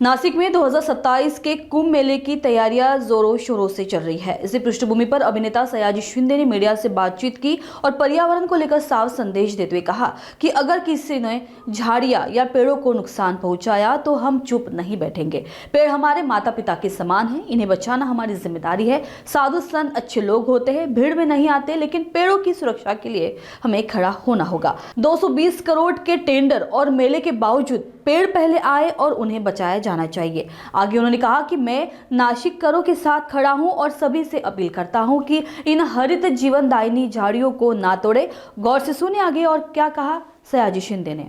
नासिक में 2027 के कुंभ मेले की तैयारियां जोरों शोरों से चल रही है। इसी पृष्ठभूमि पर अभिनेता सयाजी शिंदे ने मीडिया से बातचीत की और पर्यावरण को लेकर साफ संदेश देते हुए कहा कि अगर किसी ने झाड़ियां या पेड़ों को नुकसान पहुंचाया तो हम चुप नहीं बैठेंगे। पेड़ हमारे माता पिता के समान हैं, इन्हें बचाना हमारी जिम्मेदारी है। साधु संत अच्छे लोग होते हैं, भीड़ में नहीं आते, लेकिन पेड़ों की सुरक्षा के लिए हमें खड़ा होना होगा। 220 करोड़ के टेंडर और मेले के बावजूद पेड़ पहले आए और उन्हें बचाया जाना चाहिए। आगे उन्होंने कहा कि मैं नासिककरों के साथ खड़ा हूं और सभी से अपील करता हूं कि इन हरित जीवनदायिनी झाड़ियों को ना तोड़े। गौर से सुने आगे और क्या कहा सयाजी शिंदे ने।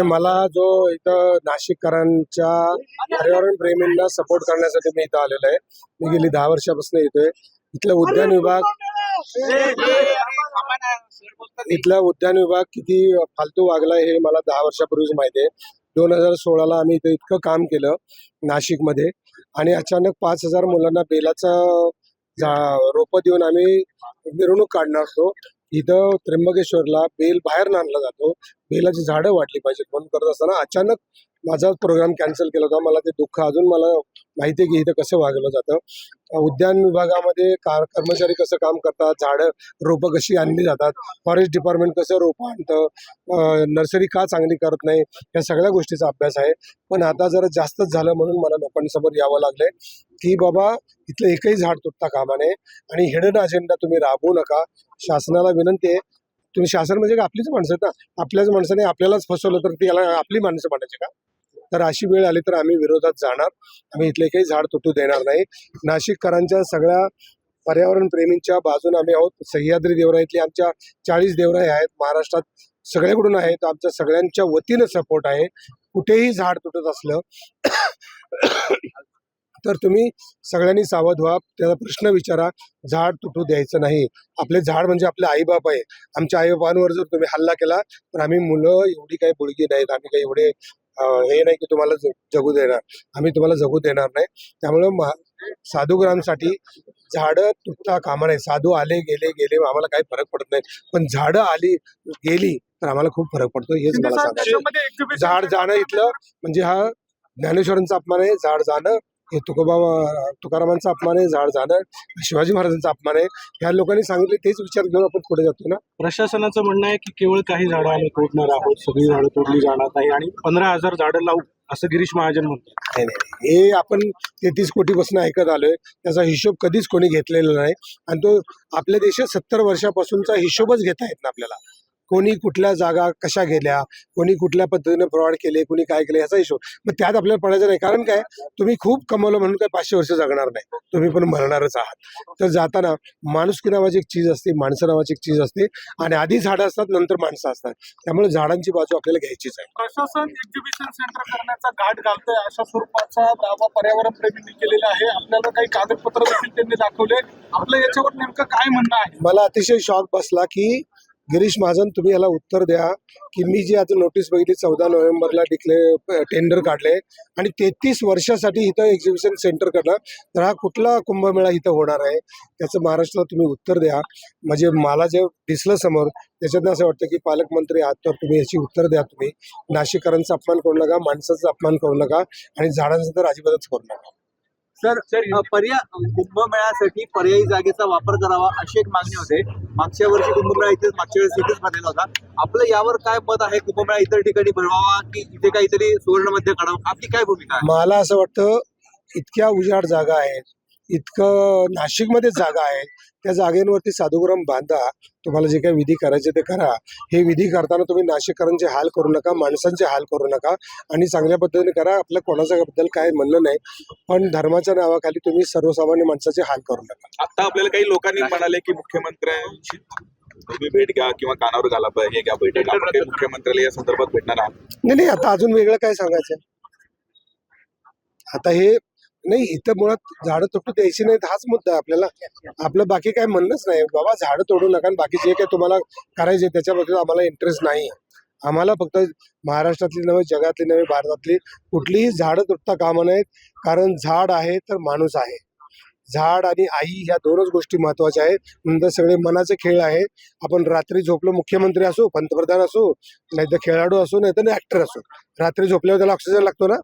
मला जो इथं नाशिककरांच्या पर्यावरण प्रेमींना सपोर्ट करण्यासाठी मी इथं आलेलो आहे। मी गेली 10 वर्षापासून येतोय। इथला उद्यान विभाग किती फालतू वागला हे मला 10 वर्षापूर्वीच माहिती आहे। 2016ला आम्ही इथं इतकं काम केलं नाशिकमध्ये आणि अचानक 5000 मुलांना बेलाचं रोपं देऊन आम्ही मिरवणूक काढणार असतो। इथं त्र्यंबकेश्वरला बेल बाहेर आणला जातो, बेलाची झाडं वाढली पाहिजेत म्हणून करत असताना अचानक माझा प्रोग्राम कॅन्सल केला होता। मला ते दुःख अजून मला माहिती आहे की इथं कसं वागवलं जातं। उद्यान विभागामध्ये कर्मचारी कसं काम करतात, झाडं रोपं कशी आणली जातात, फॉरेस्ट डिपार्टमेंट कसं रोपं आणतं, नर्सरी का चांगली करत नाही, या सगळ्या गोष्टीचा अभ्यास आहे। पण आता जरा जास्तच झालं म्हणून मला लोकांसमोर यावं लागलंय की बाबा इथलं एकही झाड तुटता कामा नये आणि हिडन अजेंडा तुम्ही राबवू नका। शासनाला विनंती आहे, तुम्ही शासन म्हणजे का आपलीच माणसं आहेत ना, आपल्याच माणसाने आपल्यालाच फसवलं तर ती याला आपली माणसं म्हणायची का? तर अशी वेळ आली तर आम्ही विरोधात जाणार। आम्ही इथले काही झाड तुटू देणार नाही। नाशिककरांच्या सगळ्या पर्यावरण प्रेमींच्या बाजूने आम्ही आहोत। सह्याद्री देवराईतली आमच्या 40 देवराई आहेत, महाराष्ट्रात सगळ्याकडून आहेत। आमच्या सगळ्यांच्या वतीनं सपोर्ट आहे। कुठेही झाड तुटत असलं तर तुम्ही सगळ्यांनी सावध व्हा, त्याचा प्रश्न विचारा, झाड तुटू द्यायचं नाही। आपले झाड म्हणजे आपले आईबाप आहे। आमच्या आईबापांवर जर तुम्ही हल्ला केला तर आम्ही मुलं एवढी काही बुडगी नाहीत, आम्ही काही एवढे हे नाही की तुम्हाला जगू देणार, आम्ही तुम्हाला जगू देणार नाही। त्यामुळे साधुग्रामसाठी झाडं तुटता कामा नये। साधू आले गेले आम्हाला काही फरक पडत नाही, पण झाडं आली गेली तर आम्हाला खूप फरक पडतो। हेच मला सांगायचं। झाड जाणं इथलं म्हणजे हा ज्ञानेश्वरांचा अपमान आहे, झाड जाणं हे तुकारामांचा अपमान आहे, झाड जाणं शिवाजी महाराजांचा अपमान आहे। ह्या लोकांनी सांगितले तेच विचार घेऊन आपण पुढे जातो ना। प्रशासनाचं म्हणणं आहे की केवळ काही झाडं आम्ही तोडणार आहोत, सगळी झाडं तोडली जाणार नाही आणि 15,000 झाडं लावू असं गिरीश महाजन म्हणतात। नाही, हे आपण 33 कोटीपासून ऐकत आलोय, त्याचा हिशोब कधीच कोणी घेतलेला नाही आणि तो आपल्या देशात 70 वर्षापासूनचा हिशोबच घेता येत ना आपल्याला। कोणी कुठल्या जागा कशा गेल्या, कोणी कुठल्या पद्धतीने फ्रॉड केले, कोणी काय केले याचा हिशोब, मग त्यात आपल्याला पडायचं नाही। कारण काय, तुम्ही खूप कमवलं म्हणून काय 500 वर्ष जगणार नाही, तुम्ही पण मरणारच आहात। तर जाताना माणुसकी नावाची एक चीज असते, माणसं नावाची एक चीज असते आणि आधी झाडं असतात नंतर माणसं असतात। त्यामुळे झाडांची बाजू आपल्याला घ्यायचीच आहे। प्रशासन एक्झिबिशन सेंटर करण्याचा घाट घालतोय अशा स्वरूपाचा दावा पर्यावरण प्रेमींनी केलेला आहे। आपल्याला काही कागदपत्र देखील त्यांनी दाखवले। आपलं याच्यावर नेमकं काय म्हणणं आहे? मला अतिशय शॉक बसला की गिरीश महाजन तुम्ही याला उत्तर द्या की मी जी आता नोटीस बघितली 14 नोव्हेंबरला टेंडर काढले आणि 33 वर्षासाठी इथं एक्झिबिशन सेंटर करणार, तर हा कुठला कुंभमेळा इथं होणार आहे त्याचं महाराष्ट्राला तुम्ही उत्तर द्या। म्हणजे मला जे दिसलं समोर त्याच्यातनं असं वाटतं की पालकमंत्री आहात तर तुम्ही याची उत्तर द्या। तुम्ही नाशिककरांचा अपमान करू नका, माणसाचा अपमान करू नका आणि झाडांचा तर अजिबातच करू नका। सर, कुंभमेळ्यासाठी पर्यायी जागेचा वापर करावा अशी एक मागणी होते। मागच्या वर्षी कुंभमेळा मागच्या वेळेस इथेच भरलेला होता। आपलं यावर काय मत आहे? कुंभमेळा इतर ठिकाणी भरवावा की इथे काहीतरी सुवर्ण मध्य काढावं, आपली काय भूमिका आहे? मला असं वाटतं इतक्या उजाड जागा आहेत, इतकं नाशिकमध्ये जागा आहे, त्या जागेवरती साधुग्राम बांधा। तुम्हाला जे काही विधी करायचे ते करा। हे विधी करताना तुम्ही नाशिककरांचे हाल करू नका, माणसांचे हाल करू नका आणि चांगल्या पद्धतीने करा। आपल्या कोणाच्याबद्दल काय म्हणणं नाही, पण धर्माच्या नावाखाली तुम्ही सर्वसामान्य माणसाचे हाल करू नका। आता आपल्याला काही लोकांनी म्हणाले की मुख्यमंत्र्यांची तुम्ही भेट घ्या किंवा कानावर घाला हे घ्या बैठक, आपण काही मुख्यमंत्र्याला या संदर्भात भेटणार आहात? नाही, आता अजून वेगळं काय सांगायचं आता हे नाही। इथं मुळात झाडं तुटू द्यायची नाहीत हाच मुद्दा आहे आपल्याला। आपलं बाकी काय म्हणणंच नाही, बाबा झाडं तोडू नका आणि बाकी जे काय तुम्हाला करायचे त्याच्याबद्दल आम्हाला इंटरेस्ट नाही। आम्हाला फक्त महाराष्ट्रातली नव्हे, जगातली नव्हे, भारतातली कुठलीही झाडं तुटता कामा नयेत। कारण झाड आहे तर माणूस आहे, झाड आणि आई ह्या दोनच गोष्टी महत्वाच्या आहेत। नंतर सगळे मनाचे खेळ आहे। आपण रात्री झोपलो, मुख्यमंत्री असो, पंतप्रधान असो, नाहीतर खेळाडू असो, नाहीतर ऍक्टर असो, रात्री झोपल्यावर त्याला ऑक्सिजन लागतो ना।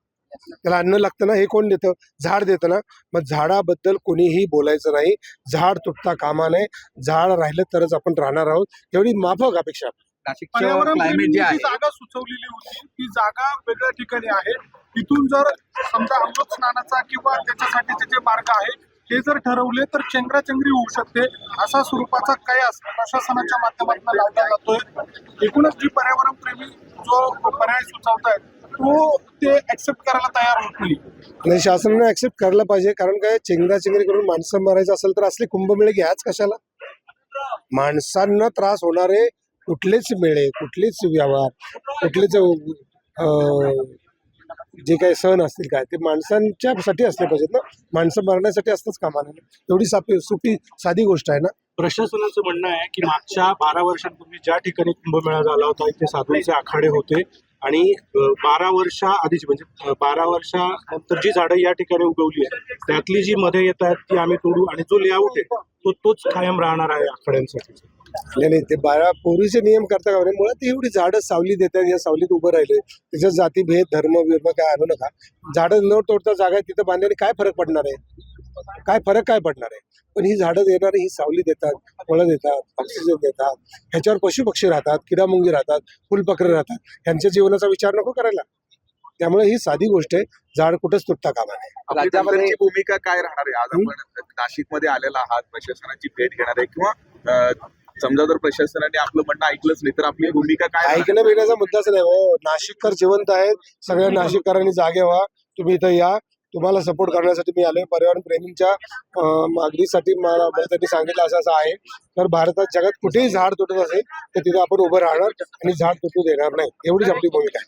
त्याला अन्न लागतं ना, हे कोण देतं? झाड देतं ना. मग झाडाबद्दल कोणीही बोलायचं नाही. झाड तुटता कामा नये. झाड राहिलं तरच आपण राहणार आहोत, एवढी माफक अपेक्षा आहे. नाशिकचं पर्यावरण क्लायमेट प्रेमींनी जे जी आहे जागा सुचवलेली होती ती जागा वेगळ्या ठिकाणी आहे. तिथून जर समजा अमृत स्नानाचा किंवा त्याच्यासाठीचे जे मार्ग आहे ते जर ठरवले तर चेंगराचेंगरी होऊ शकते. अशा स्वरूपाचा कयास प्रशासनाच्या माध्यमातून लावला जातोय. एकूणच जी पर्यावरण प्रेमी जो पर्याय सुचवतायत तो ते ऍक्सेप्ट करायला तयार होत नाही. नाही, शासनाने ऍक्सेप्ट करायला पाहिजे. कारण काय, चेंगराचेंगरी करून माणसं मारायचं असेल तर असले कुंभमेळे घ्याच कशाला? माणसांना त्रास होणारे कुठलेच मेळे, कुठलेच व्यवहार, कुठलेच जे काही सण असतील काय ते माणसांच्यासाठी असले पाहिजेत ना. माणसं मरण्यासाठी असतंच कामा नये. एवढी सोपी साधी गोष्ट आहे ना. प्रशासनाचं म्हणणं आहे की मागच्या 12 वर्षांपूर्वी ज्या ठिकाणी कुंभमेळा झाला होता इथे साधूंचे आखाडे होते आणि 12 वर्षा आधीची म्हणजे 12 वर्षानंतर जी झाडं या ठिकाणी उगवली आहेत त्यातली जी मध्ये येत आहेत ती आम्ही तोडू आणि जो लेआउट आहे तोच कायम राहणार आहे आखाड्यांसाठी. नाही, ते पूर्वीचे नियम करता का? मुळात एवढी झाडं सावली देतात, या सावलीत उभं राहिले, त्याच्यात जातीभेद धर्म काय आणू नका. झाडं न तोडता जागा आहे तिथं बांधण्याने काय फरक पडणार आहे? काय पडणार आहे? पण ही झाडं देणारी ही सावली देतात, फळं देतात, ऑक्सिजन देतात. ह्याच्यावर पशु पक्षी राहतात, किडामुंगी राहतात, फुलपाखरं राहतात. ह्यांच्या जीवनाचा विचार नको करायला. त्यामुळे ही साधी गोष्ट आहे. झाड कुठंच तुटता कामा नये. आपली जनतेची भूमिका काय राहणार आहे? आज आपण नाशिकमध्ये आलेला आहात, प्रशासनाची भेट घेणार आहे किंवा समजा जर प्रशासनाने आपलं म्हणणं ऐकलंच नाही तर आपली भूमिका काय राहणार? ऐकणं बिण्याचा मुद्दाच नाही हो. नाशिककर जिवंत आहेत. सगळ्या नाशिककरांनी जागे व्हा. तुम्ही इथं या. तुम्हाला सपोर्ट करण्यासाठी मी आलोय. पर्यावरण प्रेमींच्या मागणीसाठी मला त्यांनी सांगितलं असं आहे. तर भारतात जगात कुठेही झाड तुटत असेल तर तिथे आपण उभं राहणार आणि झाड तुटू देणार नाही. एवढीच आपली भूमिका आहे.